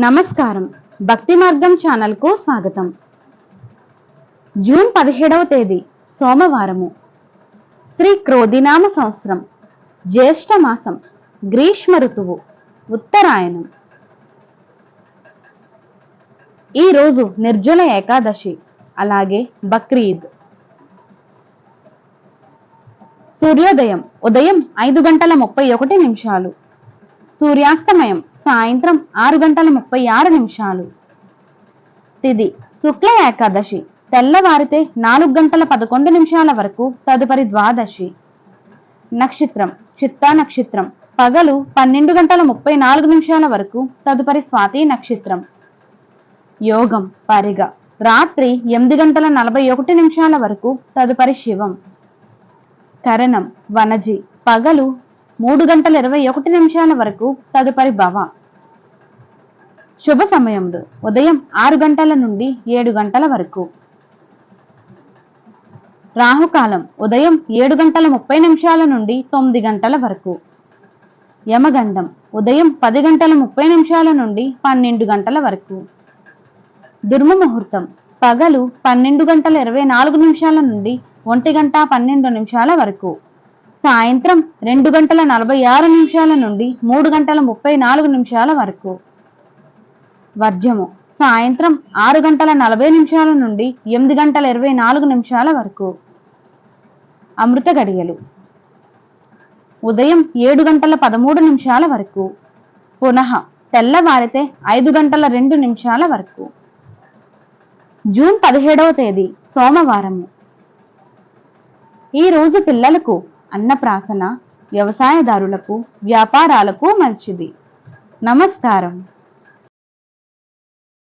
నమస్కారం. భక్తి మార్గం ఛానల్కు స్వాగతం. జూన్ 17వ తేదీ సోమవారము. శ్రీ క్రోధినామ సంవత్సరం, జ్యేష్ఠ మాసం, గ్రీష్మ ఋతువు, ఉత్తరాయణం. ఈరోజు నిర్జల ఏకాదశి, అలాగే బక్రీద్. సూర్యోదయం ఉదయం 5:31. సూర్యాస్తమయం సాయంత్రం 6:36. తిథి శుక్ల ఏకాదశి, తెల్లవారితే 4:11 వరకు, తదుపరి ద్వాదశి. నక్షత్రం చిత్తా నక్షత్రం, పగలు 12:34 వరకు, తదుపరి స్వాతి నక్షత్రం. యోగం పరిగ, రాత్రి 8:41 వరకు, తదుపరి శివం. కరణం వనజి, పగలు 3:21 వరకు, తదుపరి భవ. శుభ సమయములు ఉదయం 6 గంటల నుండి 7 గంటల వరకు. రాహుకాలం ఉదయం 7:30 నుండి 9 గంటల వరకు. యమగండం ఉదయం 10:30 నుండి 12 గంటల వరకు. దుర్ముహూర్తం పగలు 12:24 నుండి 1:12 వరకు, సాయంత్రం 2:46 నుండి 3:34 వరకు. వర్జము సాయంత్రం 6:40 నుండి 8:24 వరకు. అమృత గడియలు ఉదయం 7:13 వరకు, పునః తెల్లవారితే 5:02 వరకు. జూన్ 17వ తేదీ సోమవారము. ఈ రోజు పిల్లలకు అన్నప్రాసన, వ్యవసాయదారులకు, వ్యాపారాలకు మంచిది. నమస్కారం.